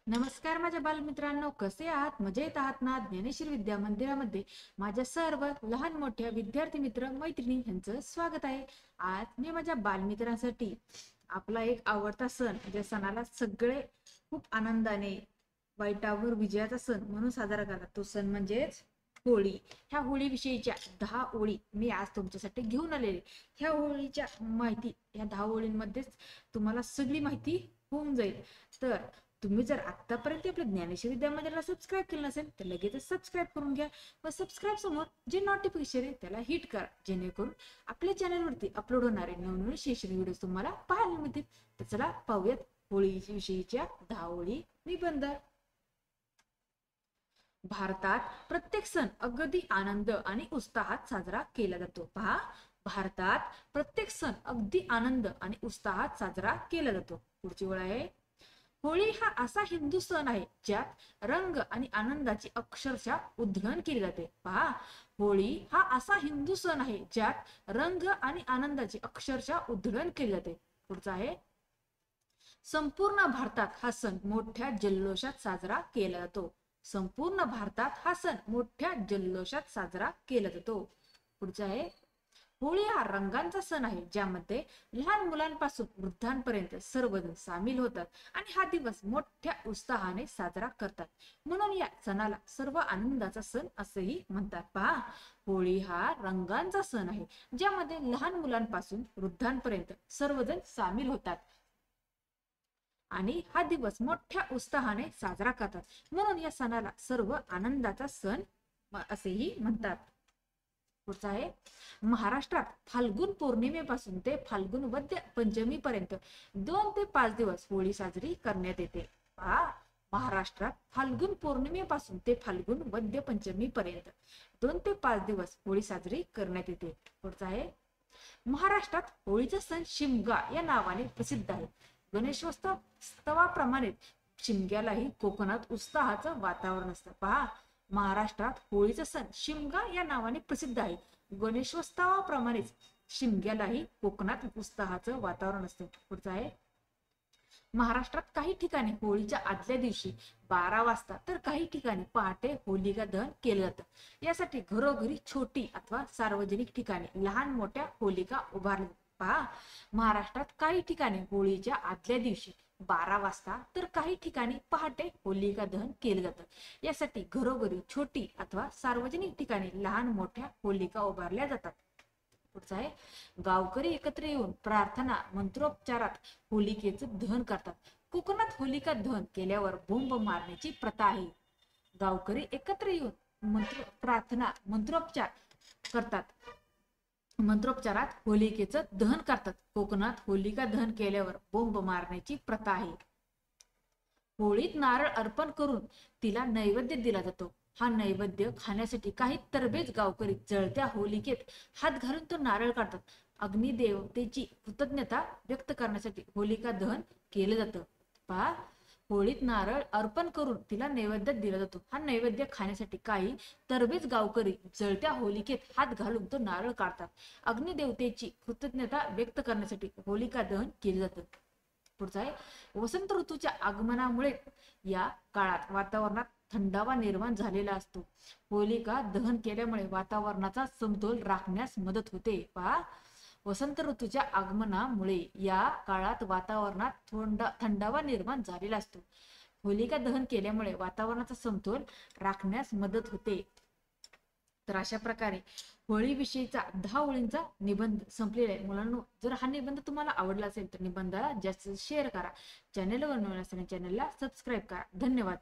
नमस्कार माझ्या बालमित्रांनो, कसे आहात? मजेत आहात ना? ज्ञानेश्वर विद्या मंदिरामध्ये माझ्या सर्व लहान मोठ्या विद्यार्थी मित्र मैत्रिणी यांचं स्वागत आहे. आज मी माझ्या बालमित्रांसाठी आपला एक आवडता सण, ज्या सणाला सगळे खूप आनंदाने वाईटावर विजयाचा सण म्हणून साजरा करतात, तो सण म्हणजेच होळी. ह्या होळी विषयीच्या 10 ओळी मी आज तुमच्यासाठी घेऊन आलेले. ह्या होळीच्या माहिती, ह्या 10 ओळींमध्येच तुम्हाला सगळी माहिती होऊन जाईल. तर तुम्ही जर आतापर्यंत आपल्या ज्ञानेश्वर विद्या मंदिराला सबस्क्राईब केलं नसेल तर लगेचच सबस्क्राईब करून घ्या व सबस्क्राईब समोर जे नोटिफिकेशन आहे त्याला हिट करा, जेणेकरून आपल्या चॅनलवरती अपलोड होणारे नवनवीन शैक्षणिक व्हिडिओ तुम्हाला पाहायला मिळतील. तर चला पाहूयात होळी विषयीच्या 10 ओळी निबंध. भारतात प्रत्येक सण अगदी आनंद आणि उत्साहात साजरा केला जातो. पहा, भारतात प्रत्येक सण अगदी आनंद आणि उत्साहात साजरा केला जातो. पुढची ओळ आहे, होळी हा असा हिंदू सण आहे ज्यात रंग आणि आनंदाची अक्षरशः उधळण केली जाते. पहा, होळी हा असा हिंदू सण आहे ज्यात रंग आणि आनंदाची अक्षरशः उधळण केली जाते. पुढचा आहे, संपूर्ण भारतात हा सण मोठ्या जल्लोषात साजरा केला जातो. संपूर्ण भारतात हा सण मोठ्या जल्लोषात साजरा केला जातो. पुढचा आहे, होळी हा रंगांचा सण आहे ज्यामध्ये लहान मुलांपासून वृद्धांपर्यंत सर्वजण सामील होतात आणि हा दिवस मोठ्या उत्साहाने साजरा करतात. म्हणून या सणाला सर्व आनंदाचा सण असेही म्हणतात. पहा, होळी हा रंगांचा सण आहे ज्यामध्ये लहान मुलांपासून वृद्धांपर्यंत सर्वजण सामील होतात आणि हा दिवस मोठ्या उत्साहाने साजरा करतात. म्हणून या सणाला सर्व आनंदाचा सण असेही म्हणतात. पुढचा आहे, महाराष्ट्रात फाल्गुन पौर्णिमेपासून ते फाल्गुन वद्य पंचमी पर्यंत 2 ते 5 दिवस होळी साजरी करण्यात येते. पहा, महाराष्ट्रात फाल्गुन पौर्णिमेपासून ते फाल्गुन वद्य पंचमी पर्यंत 2 ते 5 दिवस होळी साजरी करण्यात येते. पुढचा आहे, महाराष्ट्रात होळीचा सण शिमगा या नावाने प्रसिद्ध आहे. गणेशोत्सवाप्रमाणे शिमग्यालाही कोकणात उत्साहाचं वातावरण असतं. पहा, महाराष्ट्रात होळीचा सण शिमगा या नावाने प्रसिद्ध आहे. गणेशोत्सवाप्रमाणेच शिमग्यालाही कोकणात उत्साहाचं वातावरण असतं. पुढचं आहे, महाराष्ट्रात काही ठिकाणी होळीच्या आदल्या दिवशी 12 वाजता तर काही ठिकाणी पहाटे होलिका दहन केलं जातं. यासाठी घरोघरी छोटी अथवा सार्वजनिक ठिकाणी लहान मोठ्या होलिका उभारल्या. पहा, महाराष्ट्रात काही ठिकाणी होळीच्या आदल्या दिवशी 12 वाजता तर काही ठिकाणी पहाटे होलिका दहन केलं जातं. यासाठी घरोघरी छोटी अथवा सार्वजनिक ठिकाणी लहान मोठ्या होलिका उभारल्या जातात. पुढचा आहे, गावकरी एकत्र येऊन प्रार्थना मंत्रोपचारात होलिकेचं दहन करतात. कोकणात होलिका दहन केल्यावर बोंब मारण्याची प्रथा आहे. गावकरी एकत्र येऊन प्रार्थना मंत्रोपचार करतात. मंत्रोपचारात होलिकेचं दहन करतात. कोकणात होलिका दहन केल्यावर बोंब मारण्याची प्रथा आहे. होळीत नारळ अर्पण करून तिला नैवेद्य दिला जातो. हा नैवेद्य खाण्यासाठी काही तरबेज गावकरी जळत्या होलिकेत हात घालून तो नारळ काढतात. अग्निदेवतेची कृतज्ञता व्यक्त करण्यासाठी होलिका दहन केलं जातं. पहा, होळीत नारळ अर्पण करून तिला नैवेद्य दिला जातो. हा नैवेद्य खाण्यासाठी काही तरबेज गावकरी जळत्या होलिकेत हात घालून तो नारळ काढतात. अग्निदेवतेची कृतज्ञता व्यक्त करण्यासाठी होलिका दहन केले जातं. पुढचा आहे, वसंत ऋतूच्या आगमनामुळे या काळात वातावरणात थंडावा निर्माण झालेला असतो. होलिका दहन केल्यामुळे वातावरणाचा समतोल राखण्यास मदत होते. पहा, वसंत ऋतूच्या आगमनामुळे या काळात वातावरणात थंडावा निर्माण झालेला असतो. होलिका दहन केल्यामुळे वातावरणाचा समतोल राखण्यास मदत होते. तर अशा प्रकारे होळी विषयीचा 10 ओळींचा निबंध संपलेला आहे. मुलांनो, जर हा निबंध तुम्हाला आवडला असेल तर निबंधाला जास्त शेअर करा. चॅनलवर नवीन असताना चॅनलला सबस्क्राईब करा. धन्यवाद.